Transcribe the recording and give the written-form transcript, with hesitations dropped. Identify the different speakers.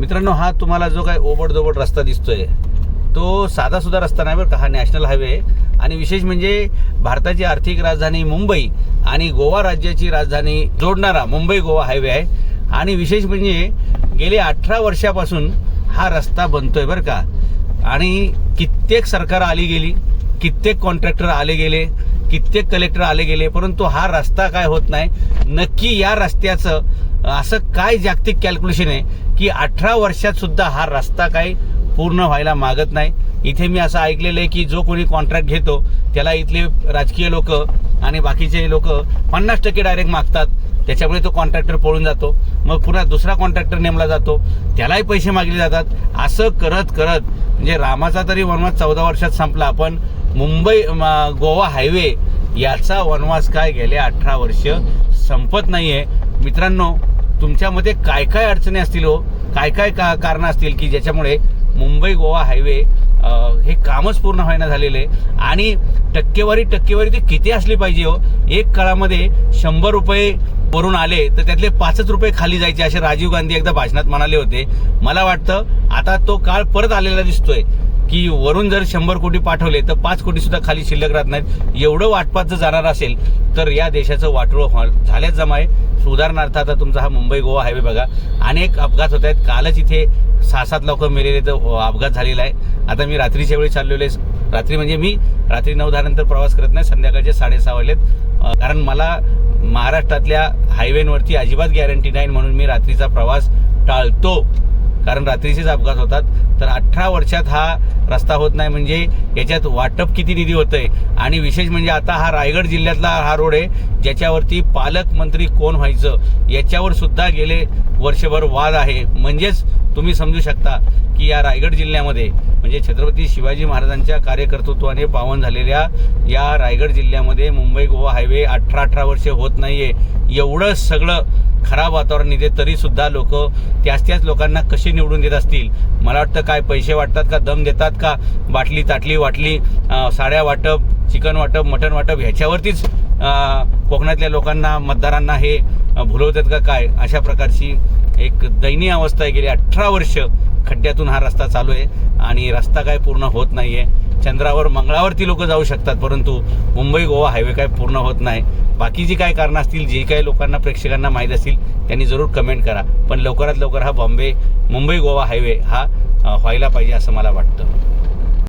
Speaker 1: मित्रांनो, हा तुम्हाला जो काही ओबडधोबड रस्ता दिसतोय तो साधा सुद्धा रस्ता नाही बरं का, हा नॅशनल हायवे आहे। आणि विशेष म्हणजे भारताची आर्थिक राजधानी मुंबई आणि गोवा राज्याची राजधानी जोडणारा मुंबई गोवा हायवे आहे। आणि विशेष म्हणजे गेली 18 वर्षापासून हा रस्ता बनतोय बरं का। आणि कित्येक सरकार आली गेली, कित्येक कॉन्ट्रॅक्टर आले गेले, कित्येक कलेक्टर आले गेले, परंतु हा रस्ता काय होत नाही। नक्की या रस्त्याचं असं काय जागतिक कॅल्क्युलेशन आहे की 18 वर्षात सुद्धा हा रस्ता काही पूर्ण व्हायला मागत नाही। इथे मी असं ऐकलेलं आहे की जो कोणी कॉन्ट्रॅक्ट घेतो त्याला इथले राजकीय लोक आणि बाकीचे लोक 50% डायरेक्ट मागतात, त्याच्यामुळे तो कॉन्ट्रॅक्टर पळून जातो। मग पुन्हा दुसरा कॉन्ट्रॅक्टर नेमला जातो, त्यालाही पैसे मागले जातात। असं करत करत म्हणजे रामाचा तरी वनवास 14 वर्षात संपला, पण मुंबई गोवा हायवे याचा वनवास काय गेले 18 वर्ष संपत नाहीये। मित्रांनो, तुमच्यामध्ये काय काय अडचणी असतील हो, काय काय कारणं असतील की ज्याच्यामुळे मुंबई गोवा हायवे हे कामच पूर्ण व्हायला झालेले। आणि टक्केवारी ती किती असली पाहिजे हो। एक काळामध्ये 100 रुपये वरून आले तर त्यातले 5 रुपये खाली जायचे, असे राजीव गांधी एकदा भाषणात म्हणाले होते। मला वाटतं आता तो काळ परत आलेला दिसतोय की वरून जर 100 कोटी पाठवले तर 5 कोटी सुद्धा खाली शिल्लक राहत नाहीत। एवढं वाटपात जर जाणार असेल तर या देशाचं वाटोळं झाल्याच जमा आहे। उदाहरणार्थ आता तुमचा हा मुंबई गोवा हायवे बघा, अनेक अपघात होत आहेत। कालच इथे 6-7 लोक मेलेले तर अपघात झालेला आहे। आता मी रात्रीच्या वेळी चाललेलो आहे, रात्री म्हणजे मी रात्री 9-10 नंतर प्रवास करत नाही, संध्याकाळचे 6:30 वाजलेत। कारण मला महाराष्ट्रातल्या हायवेवरती अजिबात गॅरंटी नाही, म्हणून मी रात्रीचा प्रवास टाळतो, कारण रात्रीचेच अपघात होतात। तर 18 वर्षात हा रस्ता होत नाही म्हणजे याच्यात वाटप किती निधी होतंय। आणि विशेष म्हणजे आता हा रायगड जिल्ह्यातला हा रोड आहे ज्याच्यावरती पालकमंत्री कोण व्हायचं याच्यावर सुद्धा गेले वर्षभर वाद आहे। म्हणजेच तुम्ही समजू शकता की या रायगड जिल्ह्यामध्ये म्हणजे छत्रपती शिवाजी महाराजांच्या कार्यकर्तृत्वाने पावन झालेल्या या रायगड जिल्ह्यामध्ये मुंबई गोवा हायवे 18 वर्षे होत नाहीये। एवढं सगळं खराब वातावरण इथे तरी सुद्धा लोक त्याच लोकांना कसे निवडून देत असतील। मला वाटतं काय पैसे वाटतात का, दम देतात का, बाटली ताटली वाटली, साड्या वाटप, चिकन वाटप, मटण वाटप ह्याच्यावरतीच कोकणातल्या लोकांना मतदारांना हे भुलवतात का काय, अशा प्रकारची एक दयनीय अवस्था आहे। गेली 18 वर्ष खड्ड्यातून हा रस्ता चालू आहे आणि रस्ता काय पूर्ण होत नाहीये। चंद्रावर मंगळावरती लोक जाऊ शकतात, परंतु मुंबई गोवा हायवे काय पूर्ण होत नाही। बाकी जी काय कारणं असतील, जे काही लोकांना प्रेक्षकांना माहीत असतील त्यांनी जरूर कमेंट करा, पण लवकरात लवकर हा मुंबई गोवा हायवे हा व्हायला पाहिजे असं मला वाटतं।